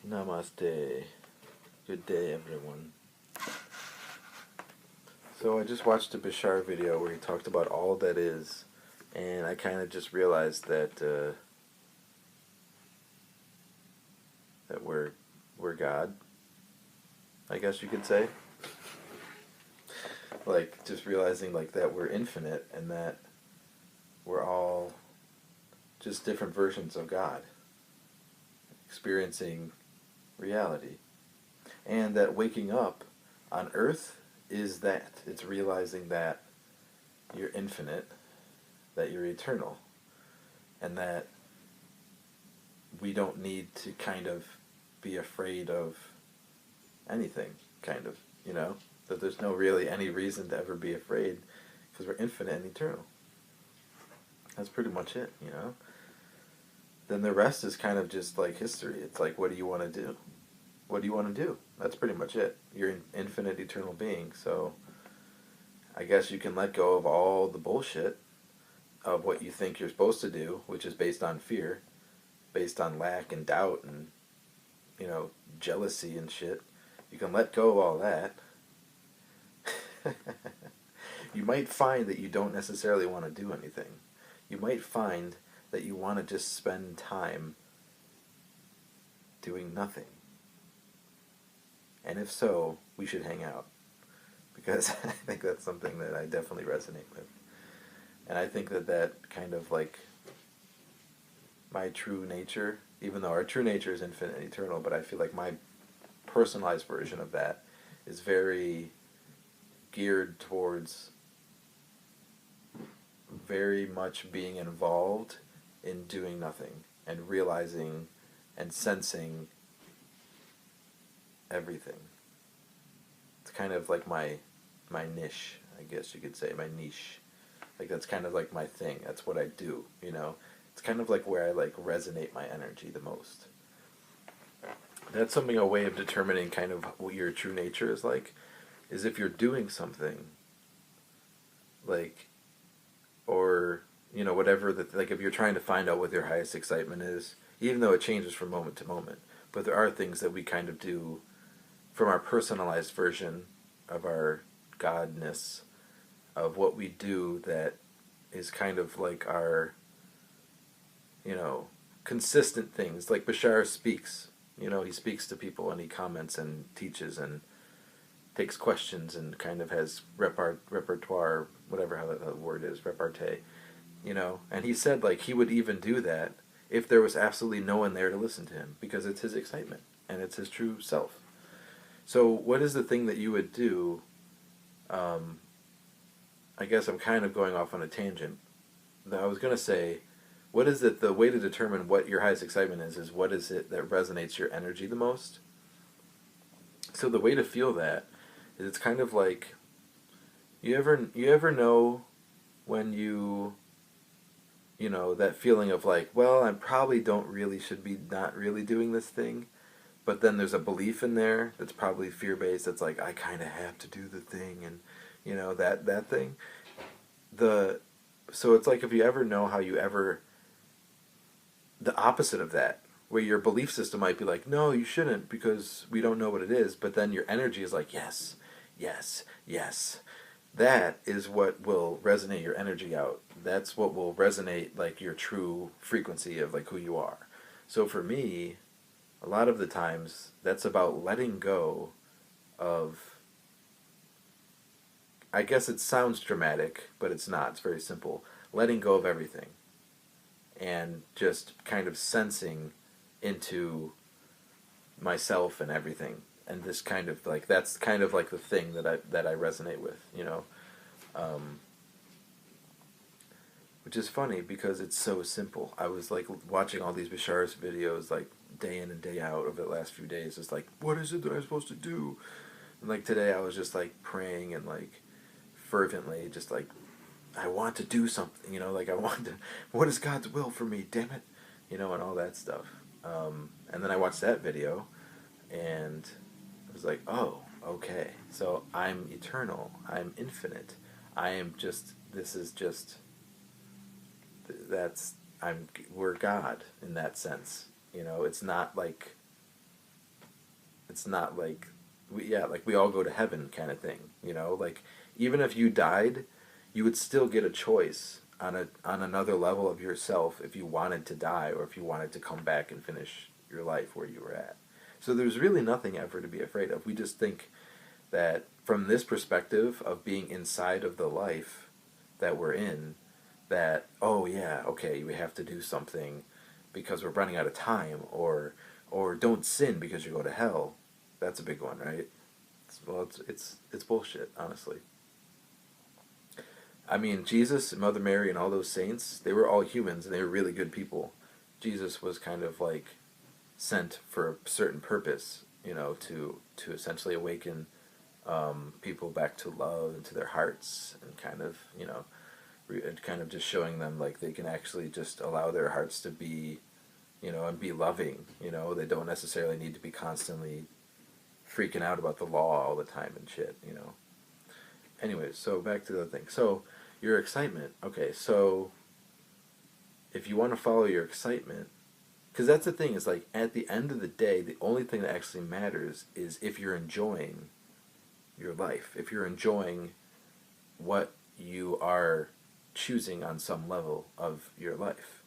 Namaste. Good day, everyone. So I just watched a Bashar video where he talked about all that is, and I kind of just realized that that we're God, I guess you could say. Like just realizing like that we're infinite and that we're all just different versions of God, experiencing reality, and that waking up on Earth is that. It's realizing that you're infinite, that you're eternal, and that we don't need to kind of be afraid of anything, kind of, you know? That there's no really any reason to ever be afraid because we're infinite and eternal. That's pretty much it, you know? Then the rest is kind of just like history. It's like, what do you want to do? What do you want to do? That's pretty much it. You're an infinite, eternal being, so I guess you can let go of all the bullshit of what you think you're supposed to do, which is based on fear, based on lack and doubt and, you know, jealousy and shit. You can let go of all that. You might find that you don't necessarily want to do anything. You might find that you want to just spend time doing nothing. And if so, we should hang out. Because I think that's something that I definitely resonate with. And I think that that kind of like my true nature, even though our true nature is infinite and eternal, but I feel like my personalized version of that is very geared towards very much being involved in doing nothing and realizing and sensing everything. It's kind of like my niche, I guess you could say, my niche. Like that's kind of like my thing. That's what I do, you know? It's kind of like where I like resonate my energy the most. That's something, a way of determining kind of what your true nature is like, is if you're doing something, like, or, you know, whatever, that, like if you're trying to find out what your highest excitement is, even though it changes from moment to moment, but there are things that we kind of do from our personalized version of our godness, of what we do that is kind of like our, you know, consistent things. Like Bashar speaks, you know, he speaks to people and he comments and teaches and takes questions and kind of has repertoire, whatever how that word is, repartee, you know. And he said like he would even do that if there was absolutely no one there to listen to him, because it's his excitement and it's his true self. So what is the thing that you would do? I guess I'm kind of going off on a tangent. I was going to say, what is it, the way to determine what your highest excitement is what is it that resonates your energy the most? So the way to feel that is, it's kind of like, you ever know when you know, that feeling of like, well, I probably don't really should be not really doing this thing, but then there's a belief in there that's probably fear-based, that's like, I kind of have to do the thing, and, you know, that thing. So it's like, if you ever know how you ever, the opposite of that, where your belief system might be like, no, you shouldn't, because we don't know what it is, but then your energy is like, yes, yes, yes. That is what will resonate your energy out. That's what will resonate like your true frequency of like who you are. So for me, a lot of the times, that's about letting go of, I guess it sounds dramatic, but it's not. It's very simple. Letting go of everything. And just kind of sensing into myself and everything. And this kind of like, that's kind of like the thing that I resonate with, you know? Which is funny because it's so simple. I was like watching all these Bashar's videos like day in and day out over the last few days. It's like, what is it that I'm supposed to do? And like today I was just like praying and like fervently, just like, I want to do something, you know, like I want to, what is God's will for me, damn it, you know, and all that stuff. And then I watched that video and I was like, oh, okay, so I'm eternal, I'm infinite, I am just, this is just, we're God in that sense, you know. It's not like It's not like like we all go to heaven kind of thing, you know? Like even if you died, you would still get a choice on another level of yourself if you wanted to die or if you wanted to come back and finish your life where you were at. So there's really nothing ever to be afraid of. We just think that from this perspective of being inside of the life that we're in, that oh yeah, okay, we have to do something because we're running out of time, or don't sin because you go to hell. That's a big one, right? It's bullshit, honestly. I mean, Jesus and Mother Mary and all those saints, they were all humans and they were really good people. Jesus was kind of like sent for a certain purpose, you know, to essentially awaken people back to love and to their hearts, and kind of, you know, kind of just showing them like they can actually just allow their hearts to be, you know, and be loving. You know, they don't necessarily need to be constantly freaking out about the law all the time and shit. You know. Anyways, so back to the thing. So your excitement. Okay, so if you want to follow your excitement, because that's the thing, is like at the end of the day, the only thing that actually matters is if you're enjoying your life, if you're enjoying what you are choosing on some level of your life.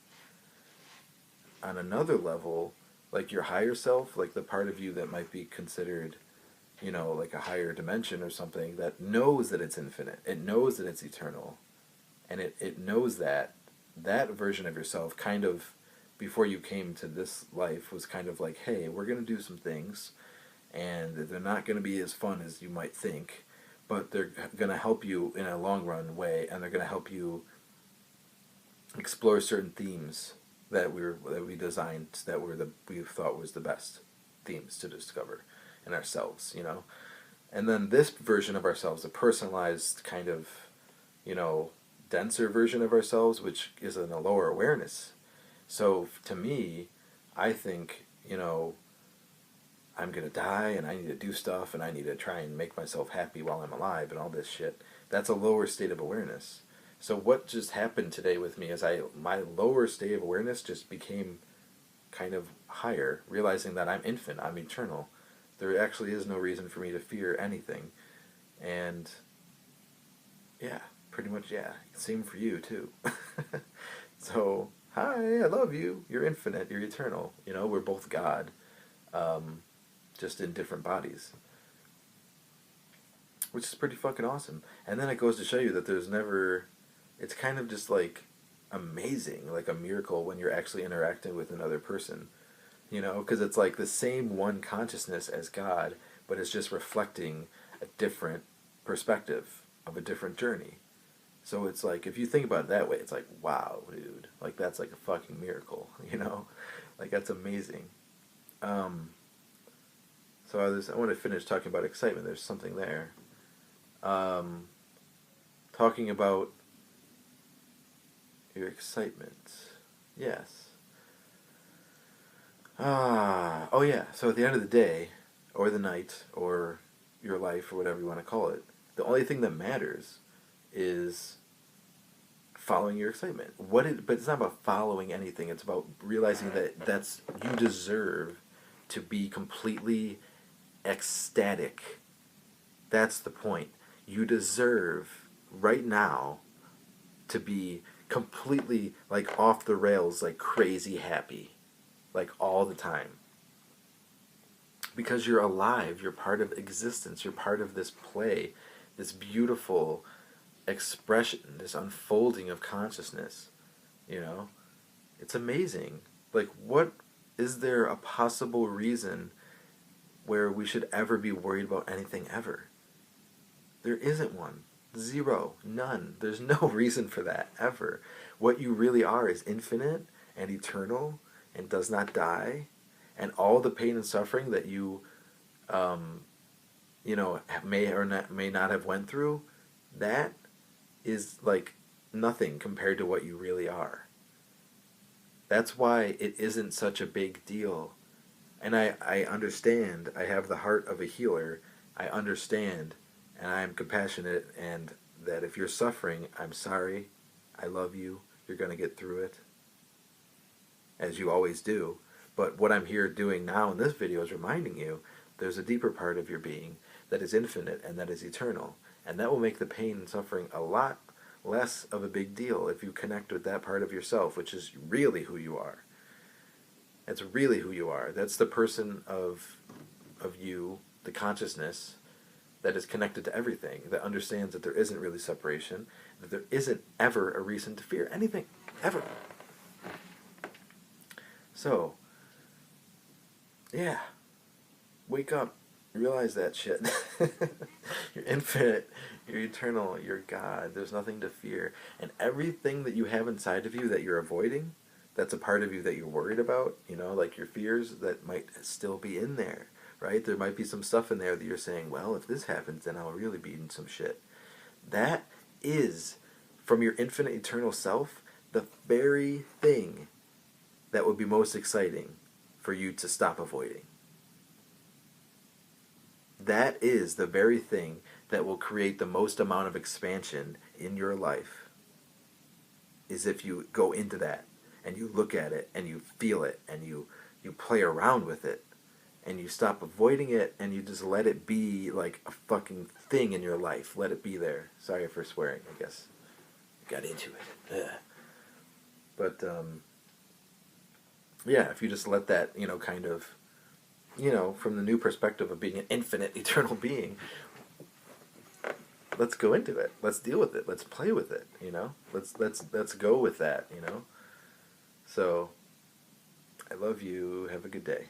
On another level, like your higher self, like the part of you that might be considered, you know, like a higher dimension or something, that knows that it's infinite, it knows that it's eternal, and it knows that that version of yourself kind of, before you came to this life, was kind of like, hey, we're going to do some things, and they're not going to be as fun as you might think, but they're going to help you in a long run way, and they're going to help you explore certain themes that we designed, that we thought was the best themes to discover in ourselves, you know. And then this version of ourselves, a personalized kind of, you know, denser version of ourselves, which is in a lower awareness. So to me, I think, you know, I'm gonna die and I need to do stuff and I need to try and make myself happy while I'm alive and all this shit. That's a lower state of awareness. So what just happened today with me is my lower state of awareness just became kind of higher, realizing that I'm infinite, I'm eternal. There actually is no reason for me to fear anything. And yeah, pretty much, yeah. Same for you too. So, hi, I love you. You're infinite, you're eternal. You know, we're both God, just in different bodies. Which is pretty fucking awesome. And then it goes to show you that there's never, it's kind of just like amazing, like a miracle when you're actually interacting with another person. You know, because it's like the same one consciousness as God, but it's just reflecting a different perspective of a different journey. So it's like, if you think about it that way, it's like, wow, dude. Like, that's like a fucking miracle, you know? Like, that's amazing. Um, so I want to finish talking about excitement. There's something there. Um, Talking about your excitement. Yes. Oh yeah. So at the end of the day, or the night, or your life, or whatever you want to call it, the only thing that matters is following your excitement. But it's not about following anything. It's about realizing that you deserve to be completely ecstatic. That's the point. You deserve right now to be completely like off the rails, like crazy happy, like all the time. Because you're alive, you're part of existence, you're part of this play, this beautiful expression, this unfolding of consciousness, you know? It's amazing. Like, what is there a possible reason where we should ever be worried about anything ever? There isn't one. Zero. None. There's no reason for that, ever. What you really are is infinite and eternal and does not die, and all the pain and suffering that you, you know, may not have went through, that is like nothing compared to what you really are. That's why it isn't such a big deal. And I understand. I have the heart of a healer. I understand, and I am compassionate, and that if you're suffering, I'm sorry. I love you. You're going to get through it, as you always do. But what I'm here doing now in this video is reminding you There's a deeper part of your being that is infinite and that is eternal. And that will make the pain and suffering a lot less of a big deal if you connect with that part of yourself, which is really who you are. That's really who you are. That's the person of you, the consciousness that is connected to everything, that understands that there isn't really separation, that there isn't ever a reason to fear anything, ever. So, yeah, wake up, realize that shit. You're infinite, you're eternal, you're God, there's nothing to fear. And everything that you have inside of you that you're avoiding, that's a part of you that you're worried about, like your fears that might still be in there, right? There might be some stuff in there that you're saying, well, if this happens, then I'll really be in some shit. That is, from your infinite eternal self, the very thing that would be most exciting for you to stop avoiding. That is the very thing that will create the most amount of expansion in your life, is if you go into that and you look at it and you feel it and you play around with it and you stop avoiding it and you just let it be like a fucking thing in your life. Let it be there. Sorry for swearing, I guess. Got into it. Ugh. But, yeah, if you just let that, kind of, from the new perspective of being an infinite, eternal being, let's go into it. Let's deal with it. Let's play with it, Let's go with that, So, I love you. Have a good day.